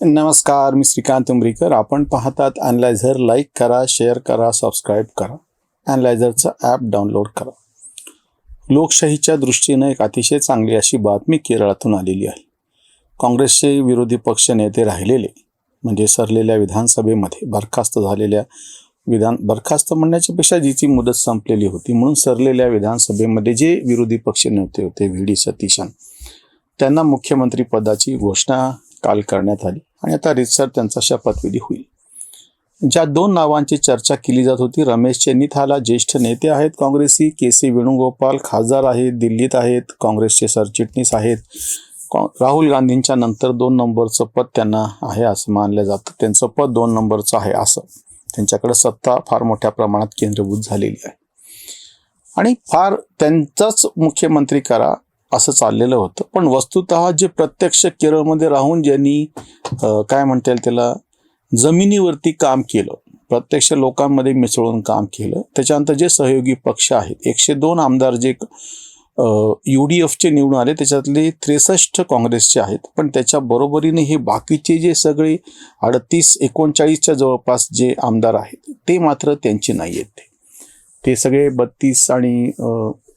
नमस्कार, मी श्रीकांत उमरीकर. आपण पाहतात ॲनलायझर. लाईक करा, शेअर करा, सबस्क्राईब करा. ॲनलायझरचं ॲप डाउनलोड करा. लोकशाहीच्या दृष्टीनं एक अतिशय चांगली अशी बातमी केरळातून आलेली आहे. काँग्रेसचे विरोधी पक्ष नेते राहिलेले म्हणजे सरलेल्या विधानसभेमध्ये बरखास्त म्हणण्याच्या पेक्षा जिची मुदत संपलेली होती म्हणून सरलेल्या विधानसभेमध्ये जे विरोधी पक्ष नेते होते व्ही.डी. सतीशन, त्यांना मुख्यमंत्री पदाची घोषणा काल करण्यात आली आणि आता रीतसर त्यांचा शपथविधी होईल. ज्या दोन नावांची चर्चा केली जात होती, रमेश चेन्निथाला ज्येष्ठ नेते आहेत काँग्रेसी, के.सी. वेणुगोपाल खासदार आहेत, दिल्लीत आहेत, काँग्रेसचे सरचिटणीस आहेत. राहुल गांधींच्या नंतर 2 नंबरचं पद त्यांना आहे असं मानलं जातं. त्यांचं पद 2 नंबरचं आहे असं. त्यांच्याकडे सत्ता फार मोठ्या प्रमाणात केंद्रीभूत झालेली आहे आणि फार त्यांचाच मुख्यमंत्री करा असं चाललेलं होतं. पण वस्तुतः जे प्रत्यक्ष केरळमध्ये राहून ज्यांनी काय म्हणता येईल त्याला जमिनीवरती काम केलं, प्रत्यक्ष लोकांमध्ये मिसळून काम केलं, त्याच्यानंतर जे सहयोगी पक्ष आहेत, 102 आमदार जे UDFचे निवडून आले त्याच्यातले 63 काँग्रेसचे आहेत. पण त्याच्या बरोबरीने हे बाकीचे जे सगळे 38-39च्या जवळपास जे आमदार आहेत ते मात्र त्यांचे नाही आहेत. ते सगळे 32 आणि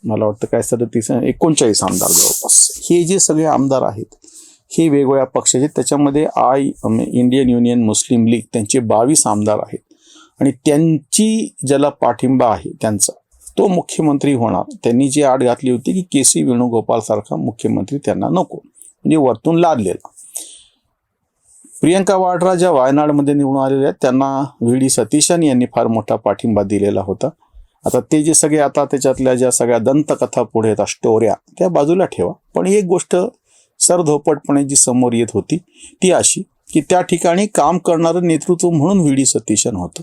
मला वाटतं काय 39-39 आमदार जवळपास हे जे सगळे आमदार आहेत हे वेगवेगळ्या पक्षाचे. त्याच्यामध्ये इंडियन युनियन मुस्लिम लीग त्यांचे 22 आमदार आहेत आणि त्यांची ज्याला पाठिंबा आहे त्यांचा तो मुख्यमंत्री होणार. त्यांनी जी आड घातली होती की के.सी. वेणुगोपाल सारखा मुख्यमंत्री त्यांना नको, म्हणजे वरतून लादलेला. प्रियंका वाड्रा ज्या वायनाडमध्ये निवडून आलेल्या आहेत त्यांना व्ही.डी. सतीशन यांनी फार मोठा पाठिंबा दिलेला होता. आता ते जे सगळे आता त्याच्यातल्या ज्या सगळ्या दंतकथा पुढे येतात, स्टोऱ्या, त्या बाजूला ठेवा. पण एक गोष्ट सरधोपटपणे जी समोर येत होती ती अशी की त्या ठिकाणी काम करणारं नेतृत्व म्हणून व्ही.डी. सतीशन होतं.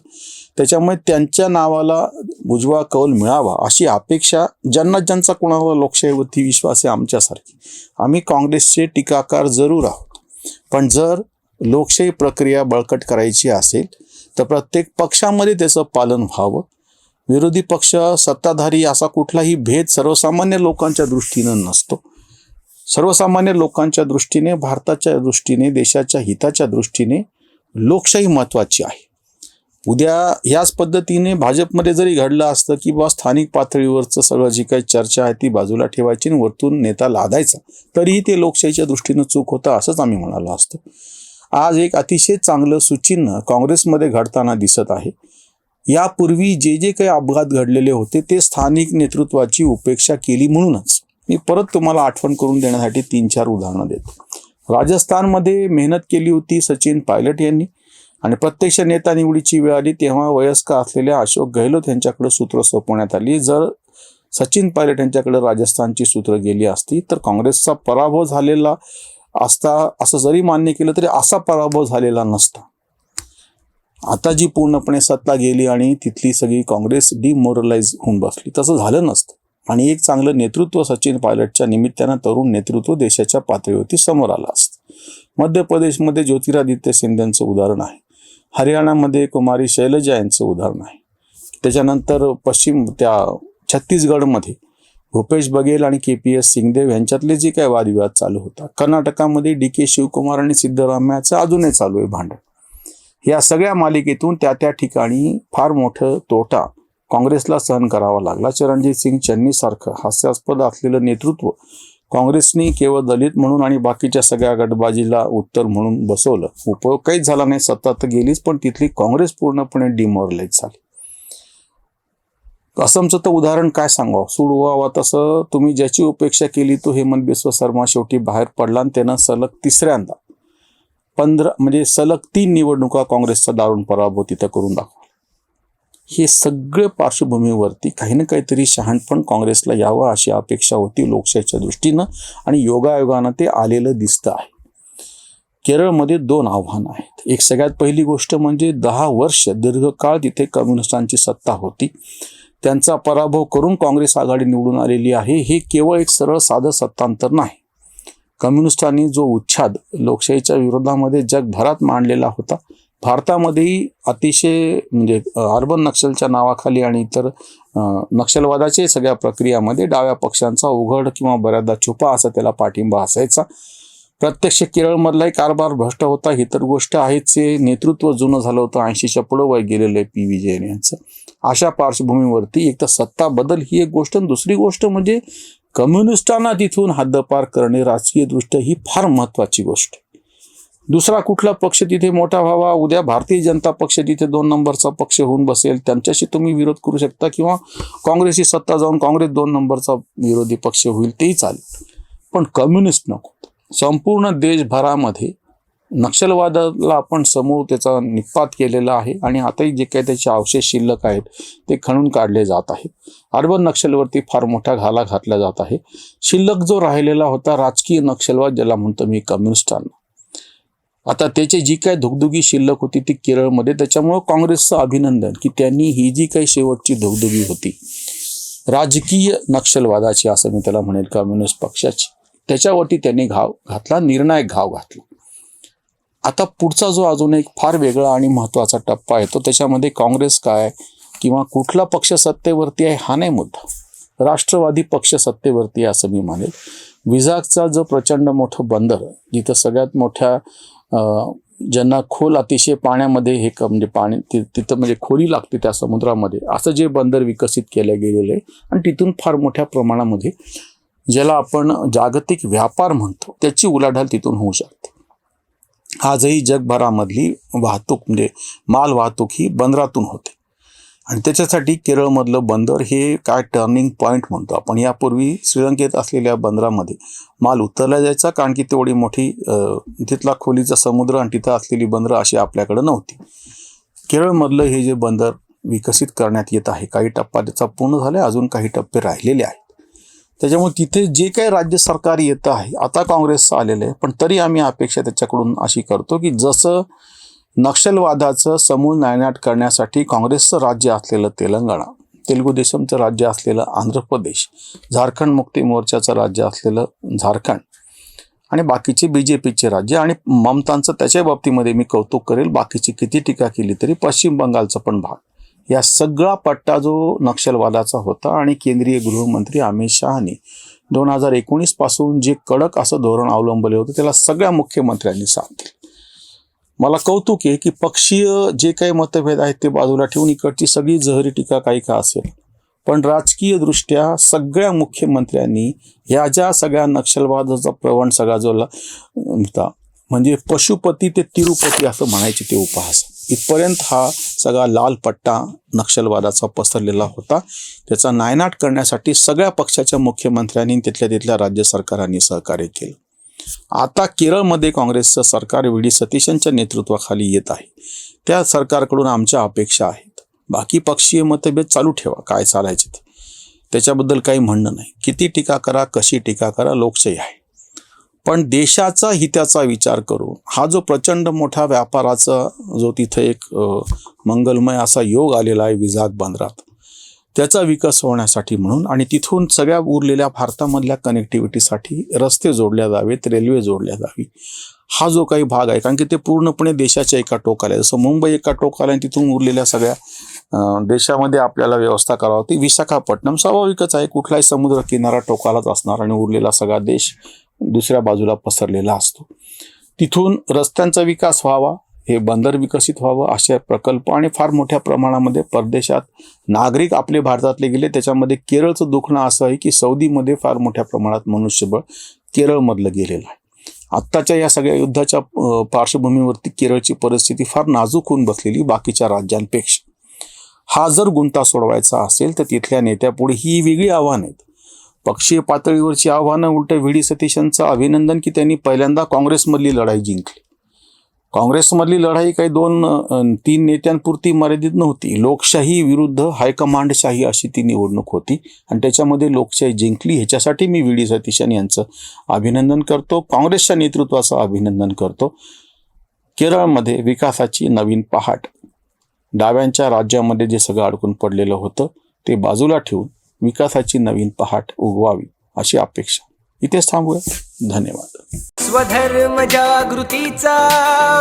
त्याच्यामुळे त्यांच्या नावाला उजवा कौल मिळावा अशी अपेक्षा ज्यांचा कोणाला लोकशाहीवरती विश्वास आहे आमच्यासारखी. आम्ही काँग्रेसचे टीकाकार जरूर आहोत, पण जर लोकशाही प्रक्रिया बळकट करायची असेल तर प्रत्येक पक्षामध्ये त्याचं पालन व्हावं. विरोधी पक्ष सत्ताधारी असा कुठलाही भेद सर्वसामान्य लोकांच्या दृष्टीनं नसतो. सर्वसामान्य लोकांच्या दृष्टीने, भारताच्या दृष्टीने, देशाच्या हिताच्या दृष्टीने लोकशाही महत्त्वाची आहे. उद्या ह्याच पद्धतीने भाजपमध्ये जरी घडलं असतं की बा स्थानिक पातळीवरचं सगळं जी काही चर्चा आहे ती बाजूला ठेवायची आणि वरतून नेता लादायचा, तरीही ते लोकशाहीच्या दृष्टीनं चूक होतं असंच आम्ही म्हणालो असतो. आज एक अतिशय चांगलं सुचिन्ह काँग्रेसमध्ये घडताना दिसत आहे. यापूर्वी जे काही अपघात घडलेले होते ते स्थानिक नेतृत्वाची उपेक्षा केली म्हणूनच. मी परत तुम्हाला आठवण करून देण्यासाठी 3-4 उदाहरणं देतो. राजस्थानमध्ये मेहनत केली होती सचिन पायलट यांनी आणि प्रत्यक्ष नेता निवडीची वेळ आली तेव्हा वयस्कर असलेल्या अशोक गहलोत यांच्याकडे सूत्र सोपवण्यात आली. जर सचिन पायलट यांच्याकडे राजस्थानची सूत्र गेली असती तर काँग्रेसचा पराभव झालेला असता असं जरी मान्य केलं तरी असा पराभव झालेला नसता. आता जी पूर्णपणे सत्ता गेली आणि तिथली सगळी काँग्रेस डिमोरलाइज होऊन बसली, तसं झालं नसतं. आणि एक चांगलं नेतृत्व सचिन पायलटच्या निमित्तानं तरुण नेतृत्व देशाच्या पातळीवरती समोर आलं असतं. मध्य प्रदेशमध्ये ज्योतिरादित्य सिंधियांचं उदाहरण आहे. हरियाणामध्ये कुमारी शैलजा यांचं उदाहरण आहे. त्याच्यानंतर छत्तीसगडमध्ये भूपेश बघेल आणि के.पी.एस. सिंगदेव यांच्यातले जे काही वादविवाद चालू होता. कर्नाटकामध्ये D.K. शिवकुमार आणि सिद्धरामय्याचं अजूनही चालू आहे भांडण. या सगळ्या मालिकेतून त्या ठिकाणी फार मोठं तोटा काँग्रेसला सहन करावा लागला. चरणजीत सिंग चन्नी सारखं हास्यास्पद असलेलं नेतृत्व काँग्रेसने केवळ दलित म्हणून आणि बाकीच्या सगळ्या गटबाजीला उत्तर म्हणून बसवलं. उपयोग काहीच झाला नाही. सत्ता तर गेलीच, पण तिथली काँग्रेस पूर्णपणे डिमोरलाइज झाली. असमचं तर उदाहरण काय सांगावं, सोडवावं तसं. तुम्ही ज्याची उपेक्षा केली तो हेमंत बिस्व शर्मा शेवटी बाहेर पडला आणि त्यानं सलग तिसऱ्यांदा 3 निवडणुका काँग्रेसचा दारुण पराभव तिथं करून दाखवला. हे सगळं पार्श्वभूमीवरती काही ना काहीतरी शहाणपण काँग्रेसला यावं अशी अपेक्षा होती लोकशाहीच्या दृष्टीनं आणि योगायोगानं ते आलेलं दिसतं आहे. केरळमध्ये 2 आव्हानं आहेत. एक सगळ्यात पहिली गोष्ट म्हणजे 10 वर्ष दीर्घकाळ तिथे कम्युनिस्टांची सत्ता होती. त्यांचा पराभव करून काँग्रेस आघाडी निवडून आलेली आहे. हे केवळ एक सरळ साधं सत्तांतर नाही. कम्युनिस्टांनी जो उच्छाद लोकशाहीच्या विरोधामध्ये जगभरात मांडलेला होता, भारतामध्येही अतिशय म्हणजे अर्बन नक्षलच्या नावाखाली आणि इतर नक्षलवादाच्या सगळ्या प्रक्रियामध्ये डाव्या पक्षांचा उघड किंवा बऱ्याचदा छुपा असा त्याला पाठिंबा असायचा. प्रत्यक्ष केरळमधलाही कारभार भ्रष्ट होता ही तर गोष्ट आहेच. नेतृत्व जुनं झालं होतं, 80च्या पुढं वय गेलेलं आहे पी विजयन यांचं. अशा पार्श्वभूमीवरती एक तर सत्ता बदल ही एक गोष्ट, दुसरी गोष्ट म्हणजे कम्युनिस्टांना तिथून हद्दपार करणे राजकीय दृष्ट्या ही फार महत्वाची गोष्ट. दुसरा कुठला पक्ष तिथे मोठा व्हावा, उद्या भारतीय जनता पक्ष तिथे 2 नंबरचा पक्ष होऊन बसेल, त्यांच्याशी तुम्ही विरोध करू शकता, किंवा काँग्रेसची सत्ता जाऊन काँग्रेस 2 नंबरचा विरोधी पक्ष होईल, तेही चालेल. पण कम्युनिस्ट नको. संपूर्ण देशभरामध्ये नक्षलवादाला आपण समूळ त्याचा निपात केलेला आहे आणि आताही जे काही त्याचे अवशेष शिल्लक आहेत ते खणून काढले जात आहेत. अर्बन नक्षलवरती फार मोठा घाला घातला जात आहे. शिल्लक जो राहिलेला होता राजकीय नक्षलवाद, ज्याला म्हणतो मी कम्युनिस्टांना, आता त्याची जी काही धुगधुगी शिल्लक होती ती केरळमध्ये, त्याच्यामुळं काँग्रेसचं अभिनंदन की त्यांनी ही जी काही शेवटची धुगधुगी होती राजकीय नक्षलवादाची, असं मी त्याला म्हणेल, कम्युनिस्ट पक्षाची, त्याच्यावरती त्यांनी घाव घातला, निर्णायक घाव घातला. आता पुढचा जो अजून एक फार वेगळा आणि महत्त्वाचा टप्पा आहे तो त्याच्यामध्ये काँग्रेस काय किंवा कुठला पक्ष सत्तेवरती आहे हा नाही मुद्दा. राष्ट्रवादी पक्ष सत्तेवरती आहे असं मी मानेल. विझागचा जो प्रचंड मोठं बंदर, जिथं सगळ्यात मोठ्या ज्यांना खोल अतिशय पाण्यामध्ये हे म्हणजे पाणी तिथं म्हणजे खोली लागते त्या समुद्रामध्ये, असं जे बंदर विकसित केलं गेलेलं आहे आणि तिथून फार मोठ्या प्रमाणामध्ये ज्याला आपण जागतिक व्यापार म्हणतो त्याची उलाढाल तिथून होऊ शकते. आजही जगभरामधली वाहतूक म्हणजे माल वाहतूक ही बंदरातून होते आणि त्याच्यासाठी केरळमधलं बंदर हे काय टर्निंग पॉईंट म्हणतो आपण. यापूर्वी श्रीलंकेत असलेल्या बंदरामध्ये माल उतरला जायचा, कारण की तेवढी मोठी तिथला खोलीचा समुद्र आणि तिथं असलेली बंदरं अशी आपल्याकडे नव्हती. केरळमधलं हे जे बंदर विकसित करण्यात येत आहे, काही टप्पा त्याचा पूर्ण झाला, अजून काही टप्पे राहिलेले आहेत. त्याच्यामुळे तिथे जे काही राज्य सरकार येतं आहे, आता काँग्रेसचं आलेलं आहे, पण तरी आम्ही अपेक्षा त्याच्याकडून अशी करतो की जसं नक्षलवादाचं समूळ नायनाट करण्यासाठी काँग्रेसचं राज्य असलेलं तेलंगणा, तेलुगू देशमचं राज्य असलेलं आंध्र प्रदेश, झारखंड मुक्ती मोर्चाचं राज्य असलेलं झारखंड आणि बाकीचे BJPचे राज्य, आणि ममतांचं त्याच्या बाबतीमध्ये मी कौतुक करेल, बाकीची किती टीका केली तरी पश्चिम बंगालचा पण भाग, या सगळा पट्टा जो नक्षलवादाचा होता आणि केंद्रीय गृहमंत्री अमित शहानी 2019 पासून जे कडक असं धोरण अवलंबले होतं त्याला सगळ्या मुख्यमंत्र्यांनी साथ दिली. मला कौतुक आहे की पक्षीय जे काही मतभेद आहेत ते बाजूला ठेवून इकडची सगळी जहरी टीका काही का असेल, पण राजकीय दृष्ट्या सगळ्या मुख्यमंत्र्यांनी ह्या ज्या सगळ्या नक्षलवादाचा प्रवण सगळा जो होता, म्हणजे पशुपती ते तिरुपती असं म्हणायचे ते उपहास, इथपर्यंत हा सगळा लाल पट्टा नक्षलवादाचा पसरलेला होता. त्याचा नायनाट करण्यासाठी सगळ्या पक्षाच्या मुख्यमंत्र्यांनी तिथल्या राज्य सरकारांनी सहकार्य केलं. आता केरळमध्ये काँग्रेसचं सरकार VD सतीशनच्या नेतृत्वाखाली येत आहे. त्या सरकारकडून आमच्या अपेक्षा आहेत. बाकी पक्षीय मतभेद चालू ठेवा, काय चालायचे ते, त्याच्याबद्दल काही म्हणणं नाही. किती टीका करा, कशी टीका करा, लोकशाही आहे. पण देशाचा हिताचा विचार करून हा जो प्रचंड मोठा व्यापाराचा जो तिथे एक मंगलमय असा योग आलेला आहे विझाग बंदरात, त्याचा विकास होण्यासाठी म्हणून आणि तिथून सगळ्या उरलेल्या भारतामधल्या कनेक्टिव्हिटीसाठी रस्ते जोडल्या जावेत, रेल्वे जोडल्या जावी, हा जो काही भाग आहे, कारण की ते पूर्णपणे देशाच्या एका टोकाला आहे. जसं मुंबई एका टोकाला आहे, तिथून उरलेल्या सगळ्या देशामध्ये आपल्याला व्यवस्था करावी होती. विशाखापट्टणम स्वाभाविकच आहे, कुठलाही समुद्र किनारा टोकालाच असणार आणि उरलेला सगळा देश दुसऱ्या बाजूला पसरलेला असतो. तिथून रस्त्यांचा विकास व्हावा, हे बंदर विकसित व्हावं, असे प्रकल्प आणि फार मोठ्या प्रमाणामध्ये परदेशात नागरिक आपले भारतातले गेले. त्याच्यामध्ये केरळचं दुखणं असं आहे की सौदीमध्ये फार मोठ्या प्रमाणात मनुष्यबळ केरळमधलं गेलेलं आहे. आत्ताच्या या सगळ्या युद्धाच्या पार्श्वभूमीवरती केरळची परिस्थिती फार नाजूक होऊन बसलेली बाकीच्या राज्यांपेक्षा. हा जर गुंता सोडवायचा असेल तर तिथल्या नेत्यापुढे ही वेगळी आव्हानं आहेत. पक्षीय पातळीवरची आव्हानं उलट VD सतीशनचं अभिनंदन की त्यांनी पहिल्यांदा काँग्रेसमधली लढाई जिंकली. काँग्रेसमधली लढाई काही 2-3 नेत्यांपुरती मर्यादित नव्हती. लोकशाही विरुद्ध हायकमांडशाही अशी ती निवडणूक होती आणि त्याच्यामध्ये लोकशाही जिंकली. ह्याच्यासाठी मी VD सतीशन यांचं अभिनंदन करतो, काँग्रेसच्या नेतृत्वाचं अभिनंदन करतो. केरळमध्ये विकासाची नवीन पहाट, डाव्यांच्या राज्यामध्ये जे सगळं अडकून पडलेलं होतं ते बाजूला ठेवून विकासाची नवीन पहाट उगवावी अशी अपेक्षा. इथेच थांबूया. धन्यवाद. स्वधर्म जागृतीचा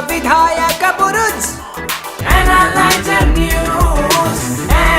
विधायक बुरुज, Analyzer News.